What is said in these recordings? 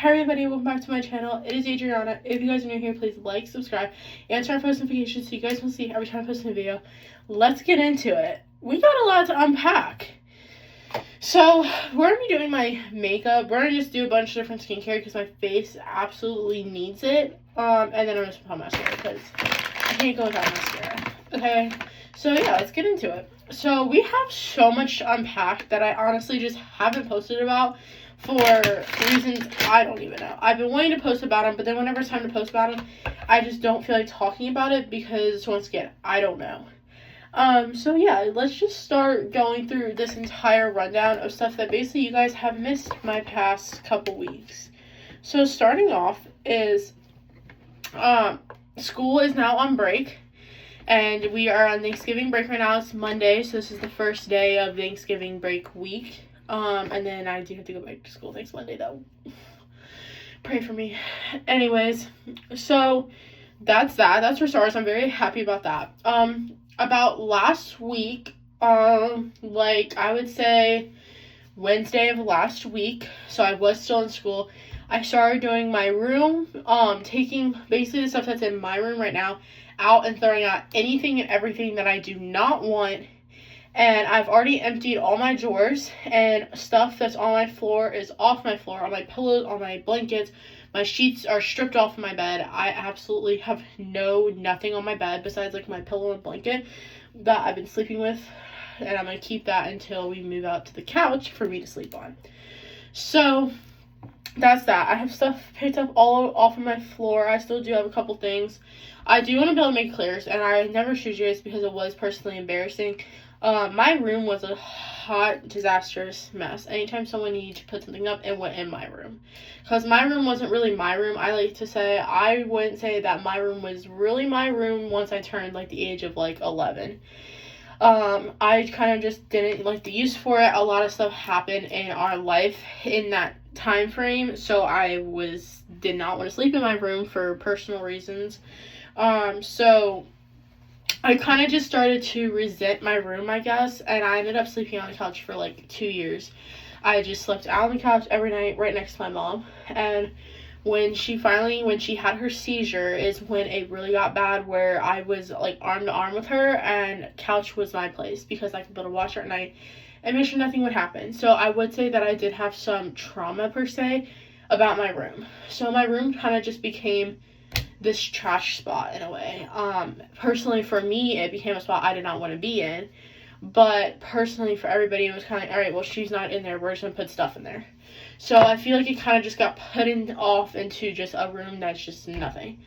Hi everybody, welcome back to my channel. It is Adriana. If you guys are new here, please like, subscribe, and turn on post notifications so you guys will see every time I post a new video. Let's get into it. We got a lot to unpack. So, we're going to be doing my makeup. We're going to just do a bunch of different skincare because my face absolutely needs it. And then I'm just going to put mascara because I can't go without mascara. Okay, so yeah, let's get into it. So, we have so much to unpack that I honestly just haven't posted about for reasons I don't even know. I've been wanting to post about them, but then whenever it's time to post about them, I just don't feel like talking about it because, once again, I don't know. So yeah, let's just start going through this entire rundown of stuff that basically you guys have missed my past couple weeks. So starting off is, school is now on break, and we are on Thanksgiving break right now. It's Monday, so this is the first day of Thanksgiving break week. And then I do have to go back to school next Monday, though. Pray for me. Anyways, so that's that. That's for starters. I'm very happy about that. About last week, like I would say Wednesday of last week, so I was still in school, I started doing my room, taking basically the stuff that's in my room right now out and throwing out anything and everything that I do not want. And I've already emptied all my drawers, and stuff that's on my floor is off my floor, on my pillows, on my blankets. My sheets are stripped off my bed. I absolutely have nothing on my bed besides like my pillow and blanket that I've been sleeping with. And I'm going to keep that until we move out to the couch for me to sleep on. So that's that. I have stuff picked up all off of my floor. I still do have a couple things. I do want to be able to make clears, and I never showed you guys because it was personally embarrassing. My room was a hot, disastrous mess. Anytime someone needed to put something up, it went in my room. Because my room wasn't really my room. I like to say, I wouldn't say that my room was really my room once I turned, like, the age of, like, 11. I kind of just didn't like the use for it. A lot of stuff happened in our life in that time frame, so I did not want to sleep in my room for personal reasons. So I kind of just started to resent my room, I guess, and I ended up sleeping on the couch for like 2 years. I just slept out on the couch every night right next to my mom, and when she had her seizure is when it really got bad, where I was like arm to arm with her, and couch was my place because I could be able to watch her at night and make sure nothing would happen. So I would say that I did have some trauma per se about my room. So my room kind of just became this trash spot in a way. Personally for me, it became a spot I did not want to be in, but personally for everybody, it was kind of like, all right, well, she's not in there, we're just gonna put stuff in there. So I feel like it kind of just got put off into just a room that's just nothing.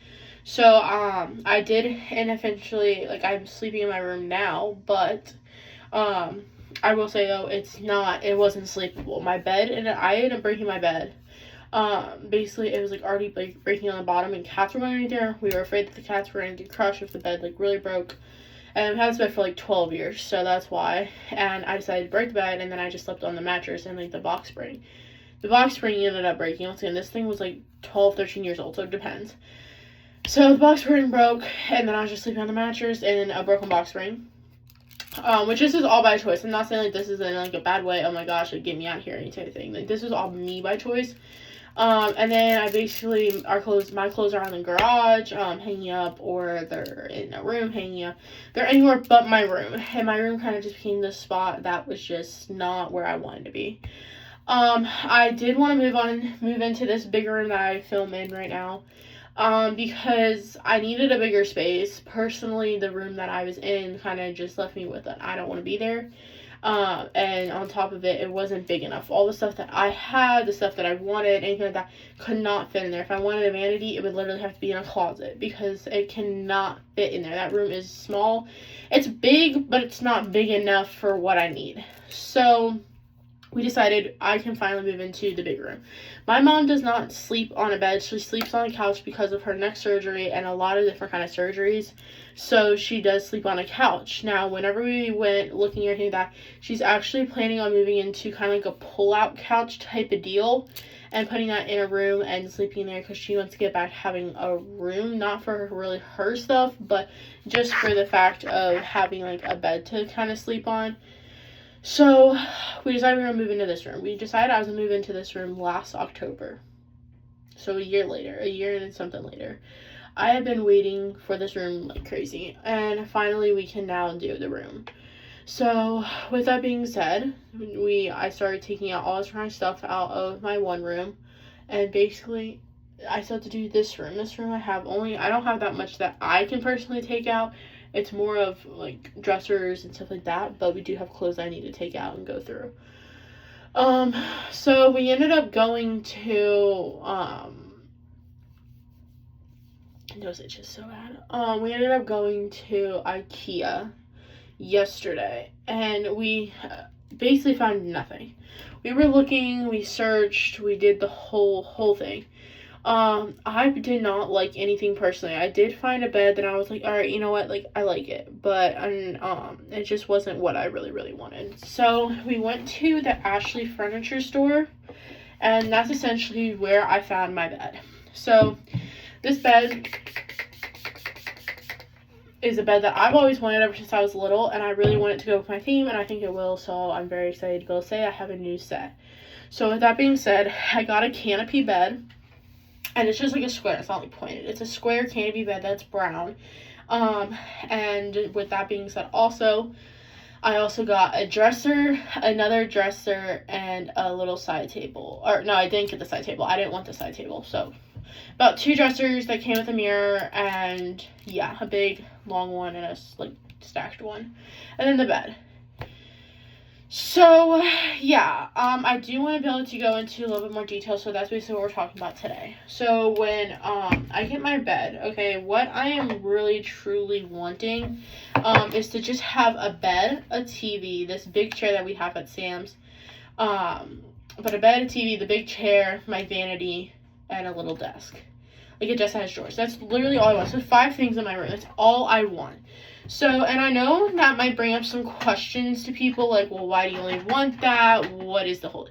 So I did, and eventually, like, I'm sleeping in my room now, but I will say though, it wasn't sleepable. My bed, and I ended up breaking my bed. Basically it was like already like breaking on the bottom, and cats were going in there. We were afraid that the cats were going to get crushed if the bed like really broke. And I've had this bed for like 12 years, so that's why. And I decided to break the bed, and then I just slept on the mattress and like the box spring. The box spring ended up breaking. Once again, this thing was like 12, 13 years old, so it depends. So the box spring broke, and then I was just sleeping on the mattress and a broken box spring. Which this is all by choice. I'm not saying like this is in like a bad way, oh my gosh, like get me out of here, any type of thing. Like this was all me by choice. And then I basically, my clothes are in the garage, hanging up, or they're in a room hanging up. They're anywhere but my room. And my room kind of just became this spot that was just not where I wanted to be. I did want to move into this bigger room that I film in right now. Because I needed a bigger space. Personally, the room that I was in kind of just left me with I don't want to be there. And on top of it, it wasn't big enough. All the stuff that I had, the stuff that I wanted, anything like that, could not fit in there. If I wanted a vanity, it would literally have to be in a closet because it cannot fit in there. That room is small. It's big, but it's not big enough for what I need. So we decided I can finally move into the big room. My mom does not sleep on a bed. She sleeps on a couch because of her neck surgery and a lot of different kind of surgeries. So she does sleep on a couch. Now, whenever we went looking at that, she's actually planning on moving into kind of like a pull-out couch type of deal and putting that in a room and sleeping there because she wants to get back to having a room, not for really her stuff, but just for the fact of having like a bed to kind of sleep on. So we decided we were going to move into this room. We decided I was going to move into this room last October. So a year and something later, I have been waiting for this room like crazy, and finally we can now do the room. So with that being said, I started taking out all my stuff out of my one room, and basically I still have to do this room. This room I don't have that much that I can personally take out. It's more of like dressers and stuff like that, but we do have clothes I need to take out and go through. So we ended up going to nose itches so bad. We ended up going to IKEA yesterday, and we basically found nothing. We were looking, we searched, we did the whole thing. I did not like anything personally. I did find a bed that I was like, all right, you know what, like I like it, but it just wasn't what I really wanted. So we went to the Ashley Furniture store, and that's essentially where I found my bed. So this bed is a bed that I've always wanted ever since I was little, and I really want it to go with my theme, and I think it will, so I'm very excited to go say I have a new set. So with that being said, I got a canopy bed, and it's just like a square. It's not like pointed. It's a square canopy bed that's brown. And with that being said, I also got a dresser, another dresser, and a little side table. Or no, I didn't get the side table. I didn't want the side table. So about 2 dressers that came with a mirror, and yeah, a big long one and a like stacked one, and then the bed. So yeah, I do want to be able to go into a little bit more detail, so that's basically what we're talking about today. So when I get my bed, okay, what I am really truly wanting is to just have a bed, a TV, this big chair that we have at Sam's, but a bed, a TV, the big chair, my vanity, and a little desk. Like it just has drawers. That's literally all I want. So 5 things in my room. That's all I want. So, and I know that might bring up some questions to people like, well, why do you only want that? What is the whole...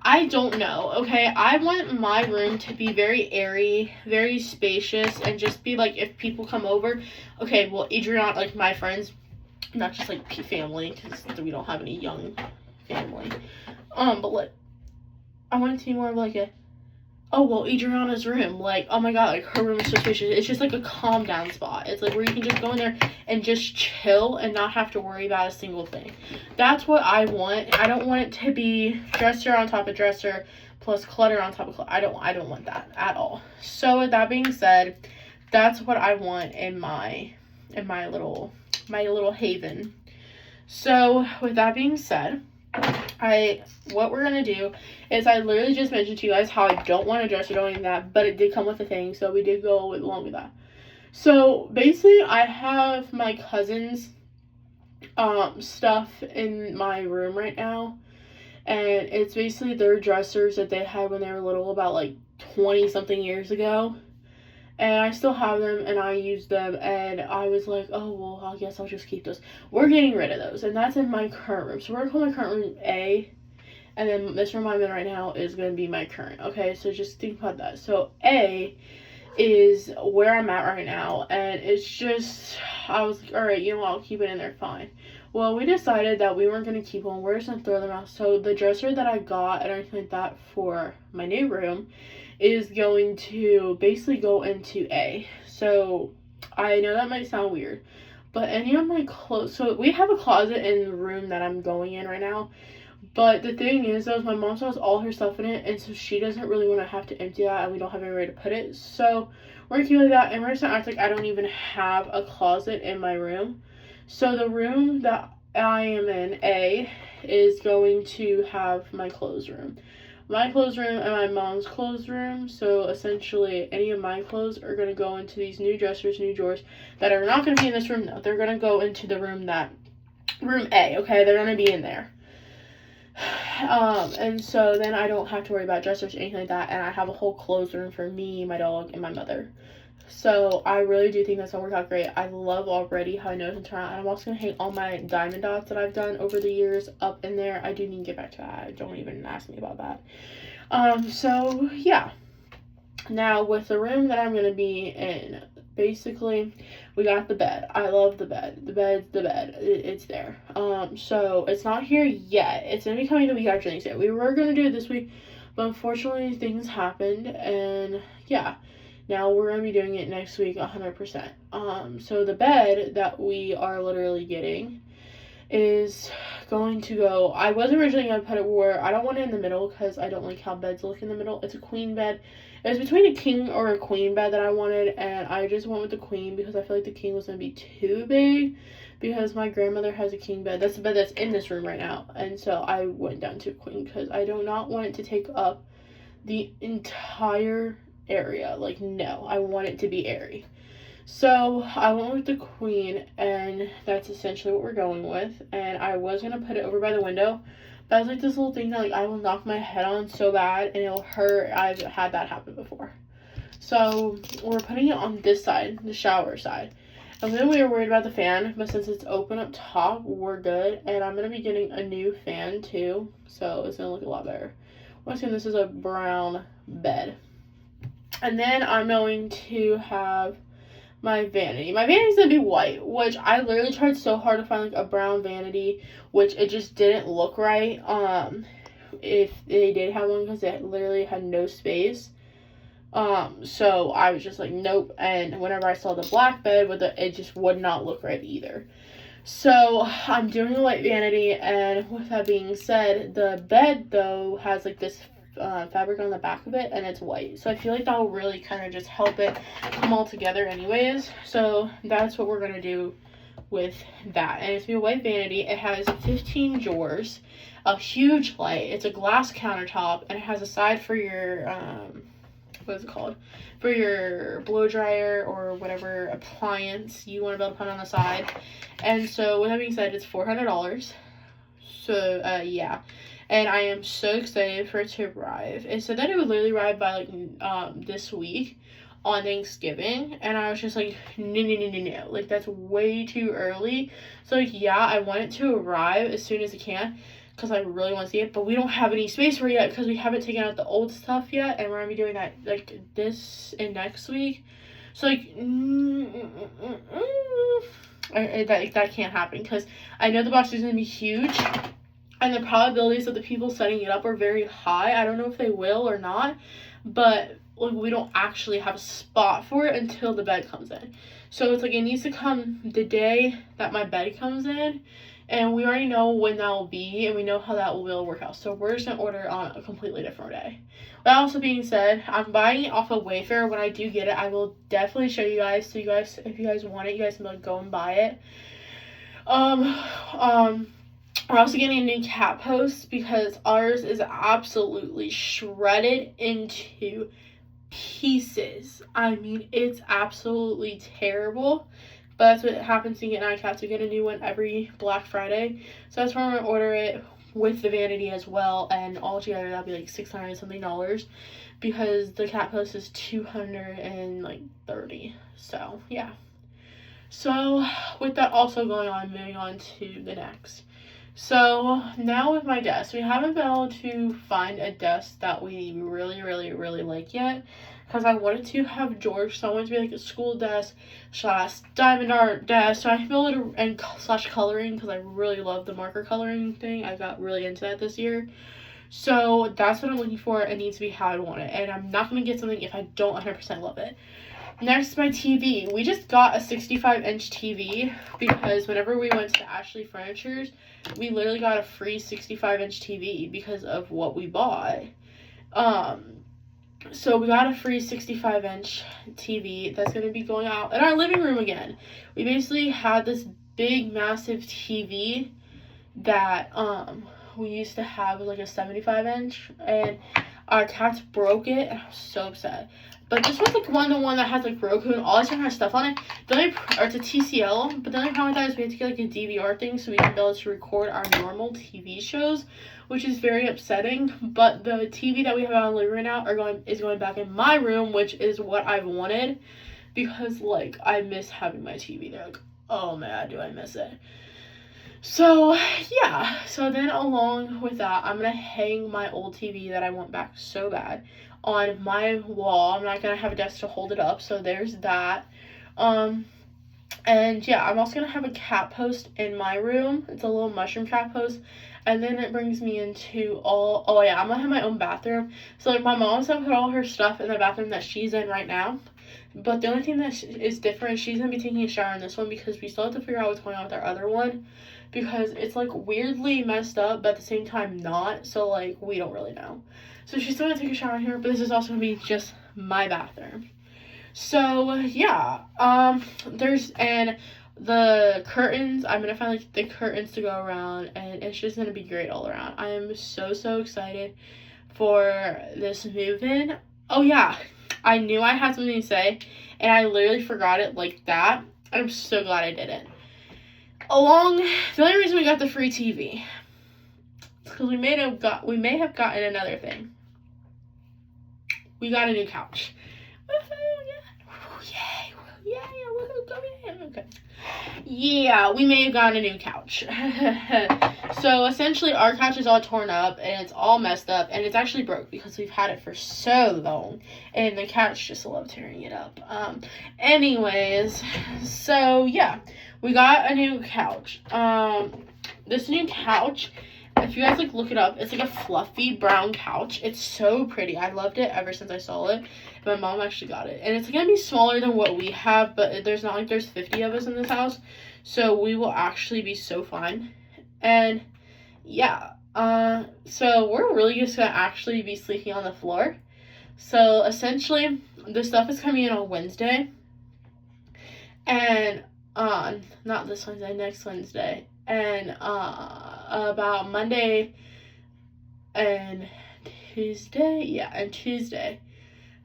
I don't know, okay? I want my room to be very airy, very spacious, and just be like, if people come over, okay, well, Adriana, like my friends, not just like family, because we don't have any young family, but like, I want it to be more of like a, oh, well, Adriana's room, like, oh my god, like, her room is so spacious. It's just like a calm down spot. It's like where you can just go in there and just chill and not have to worry about a single thing. That's what I want. I don't want it to be dresser on top of dresser plus clutter on top of clutter. I don't want that at all. So with that being said, that's what I want in my little haven. So with that being said, what we're gonna do is I literally just mentioned to you guys how I don't want a dresser, don't need that, but it did come with a thing, so we did go along with that. So basically, I have my cousin's stuff in my room right now, and it's basically their dressers that they had when they were little, about like 20 something years ago. And I still have them, and I use them, and I was like, oh, well, I guess I'll just keep those. We're getting rid of those, and that's in my current room. So we're going to call my current room A, and then this room I'm in right now is going to be my current, okay? So just think about that. So A is where I'm at right now, and it's just, I was like, all right, you know what, I'll keep it in there, fine. Well, we decided that we weren't going to keep them. We're just going to throw them out. So the dresser that I got and everything like that for my new room is going to basically go into A. So I know that might sound weird, but any of my clothes, so we have a closet in the room that I'm going in right now, but the thing is though, my mom still has all her stuff in it, and so she doesn't really want to have to empty that, and we don't have anywhere to put it, so we're keeping that, and we're just gonna act like I don't even have a closet in my room. So the room that I am in, A, is going to have my clothes room. My clothes room and my mom's clothes room. So essentially any of my clothes are going to go into these new dressers, new drawers that are not going to be in this room though. They're going to go into the room A, okay? They're going to be in there. And so then I don't have to worry about dressers or anything like that, and I have a whole clothes room for me, my dog, and my mother. So I really do think that's going to work out great. I love already how I know it's going to turn out. And I'm also going to hang all my diamond dots that I've done over the years up in there. I do need to get back to that. Don't even ask me about that. So yeah. Now with the room that I'm going to be in, basically we got the bed. I love the bed. The bed. It's there. So it's not here yet. It's going to be coming the week after Thanksgiving. We were going to do it this week, But unfortunately, things happened, and yeah, now we're gonna be doing it next week 100%. So the bed that we are literally getting is going to go. I was originally gonna put it where I don't want it in the middle because I don't like how beds look in the middle. It's a queen bed. It was between a king or a queen bed that I wanted, and I just went with the queen because I feel like the king was gonna be too big. Because my grandmother has a king bed. That's the bed that's in this room right now, and so I went down to a queen because I do not want it to take up the entire area. Like, no, I want it to be airy. So I went with the queen, and that's essentially what we're going with. And I was gonna put it over by the window, but I was like, this little thing that like I will knock my head on so bad and it'll hurt. I've had that happen before. So we're putting it on this side, the shower side. And then we were worried about the fan, but since it's open up top, we're good. And I'm gonna be getting a new fan too, so it's gonna look a lot better. Once again, this is a brown bed. And then I'm going to have my vanity. My vanity's gonna be white, which I literally tried so hard to find like a brown vanity, which it just didn't look right. If they did have one, because it literally had no space. So I was just like, nope. And whenever I saw the black bed with it just would not look right either. So I'm doing a white vanity, and with that being said, the bed though has like this fabric on the back of it, and it's white. So I feel like that will really kind of just help it come all together anyways. So that's what we're gonna do with that. And it's gonna be a white vanity. It has 15 drawers, a huge light. It's a glass countertop, and it has a side for your what is it called? For your blow dryer or whatever appliance you want to be able to put on the side. And so with that being said, it's $400. So yeah. And I am so excited for it to arrive. It said that it would literally arrive by like this week on Thanksgiving, and I was just like, no, like that's way too early. So like, yeah, I want it to arrive as soon as it can, because I really want to see it, but we don't have any space for it yet because we haven't taken out the old stuff yet, and we're gonna be doing that like this and next week. So like, that can't happen because I know the box is gonna be huge, and the probabilities of the people setting it up are very high. I don't know if they will or not, but like we don't actually have a spot for it until the bed comes in. So it's like it needs to come the day that my bed comes in. And we already know when that will be, and we know how that will work out. So we're just going to order it on a completely different day. That also being said, I'm buying it off of Wayfair. When I do get it, I will definitely show you guys. So you guys, if you guys want it, you guys can like go and buy it. We're also getting a new cat post because ours is absolutely shredded into pieces. I mean, it's absolutely terrible. But that's what happens to get 9 cats. We get a new one every Black Friday. So that's why I'm going to order it with the vanity as well. And all together, that'll be like $600 something. Because the cat post is $230. So, yeah. So, with that also going on, moving on to the next. So, now with my desk. We haven't been able to find a desk that we really, really, really like yet. Because I wanted to have George, so I wanted to be like a school desk / diamond art desk, so I can be able to, and / coloring, because I really love the marker coloring thing. I got really into that this year. So that's what I'm looking for. It needs to be how I want it, and I'm not going to get something if I don't 100% love it. Next, my TV. We just got a 65-inch TV because whenever we went to Ashley Furniture's, we literally got a free 65-inch TV because of what we bought. So we got a free 65-inch TV that's going to be going out in our living room again. We basically had this big, massive TV that we used to have, like a 75-inch, and our cats broke it, and I was so upset. But this was like the one that has like Roku and all this kind of stuff on it. Or it's a TCL, but the only problem with that is we have to get like a DVR thing so we can be able to record our normal TV shows, which is very upsetting. But the TV that we have on the living room now is going back in my room, which is what I've wanted, because like I miss having my TV there. Like, oh man, do I miss it. So yeah, so then along with that, I'm gonna hang my old TV that I want back so bad on my wall. I'm not gonna have a desk to hold it up, so there's that. And yeah, I'm also gonna have a cat post in my room. It's a little mushroom cat post. And then it brings me into oh yeah, I'm gonna have my own bathroom. So like my mom's gonna put all her stuff in the bathroom that she's in right now. But the only thing that is different is she's gonna be taking a shower in this one because we still have to figure out what's going on with our other one. Because it's like weirdly messed up, but at the same time not. So like we don't really know. So she's still gonna take a shower in here, but this is also gonna be just my bathroom. So yeah, and the curtains, I'm gonna find like the curtains to go around, and it's just gonna be great all around. I am so excited for this move-in. Oh yeah, I knew I had something to say, and I literally forgot it like that. I'm so glad I didn't. The only reason we got the free TV is because we may have gotten another thing. We got a new couch. Okay. Yeah, we may have gotten a new couch. So essentially our couch is all torn up and it's all messed up and it's actually broke because we've had it for so long and the cats just love tearing it up. Anyways, so yeah, we got a new couch. This new couch, if you guys like look it up, it's like a fluffy brown couch. It's so pretty. I loved it ever since I saw it. My mom actually got it. And it's gonna be smaller than what we have, but there's not like there's 50 of us in this house. So we will actually be so fine. And yeah, so we're really just gonna actually be sleeping on the floor. So essentially the stuff is coming in on Wednesday. And not this Wednesday, next Wednesday. And about Monday and Tuesday, and Tuesday,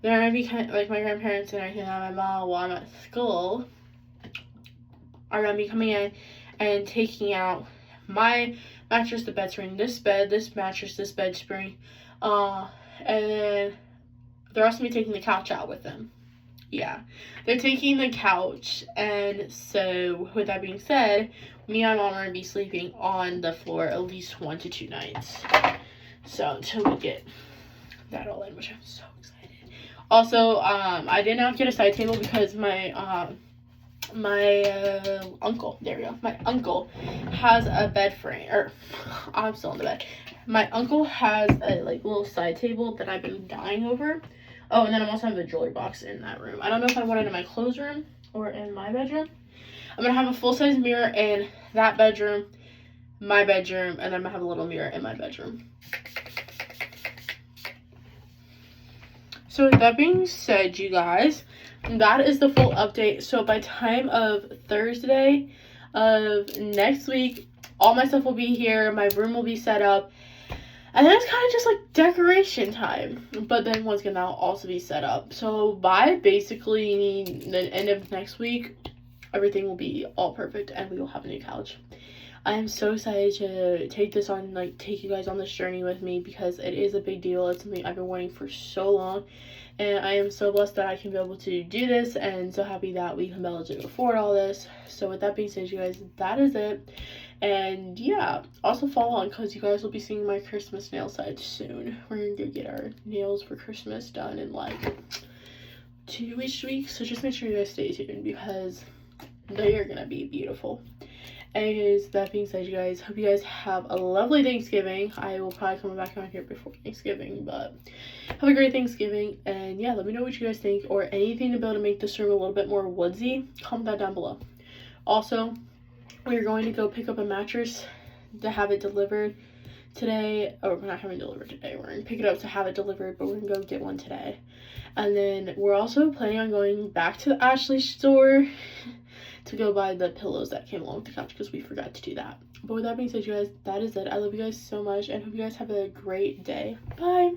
they're gonna be like my grandparents and everything, and my mom while I'm at school are gonna be coming in and taking out my mattress, the bed spring, this bed, this mattress, this bed spring, and then they're also gonna be taking the couch out with them. Yeah, they're taking the couch, and so with that being said, me and my mom are going to be sleeping on the floor at least 1 to 2 nights. So until we get that all in, which I'm so excited. Also, I did not get a side table because my uncle, there we go, my uncle has a bed frame, or I'm still in the bed. My uncle has a like little side table that I've been dying over. Oh, and then I'm also having a jewelry box in that room. I don't know if I want it in my clothes room or in my bedroom. I'm going to have a full-size mirror in that bedroom, my bedroom, and then I'm going to have a little mirror in my bedroom. So with that being said, you guys, that is the full update. So by time of Thursday of next week, all my stuff will be here. My room will be set up. And then it's kind of just like decoration time. But then once again, that'll also be set up. So by basically the end of next week, everything will be all perfect and we will have a new couch. I am so excited to take you guys on this journey with me because it is a big deal. It's something I've been wanting for so long. And I am so blessed that I can be able to do this and so happy that we can be able to afford all this. So with that being said, you guys, that is it. And yeah, also follow on because you guys will be seeing my Christmas nail side soon. We're going to go get our nails for Christmas done in like 2-ish weeks. So just make sure you guys stay tuned because they are going to be beautiful. Anyways, that being said, you guys, hope you guys have a lovely Thanksgiving. I will probably come back on here before Thanksgiving, but have a great Thanksgiving. And yeah, let me know what you guys think or anything to be able to make this room a little bit more woodsy. Comment that down below. Also, we're going to go pick up a mattress to have it delivered today. Oh, we're not having it delivered today. We're going to pick it up to have it delivered, but we're going to go get one today. And then we're also planning on going back to the Ashley store to go buy the pillows that came along with the couch because we forgot to do that. But with that being said, you guys, that is it. I love you guys so much and hope you guys have a great day. Bye.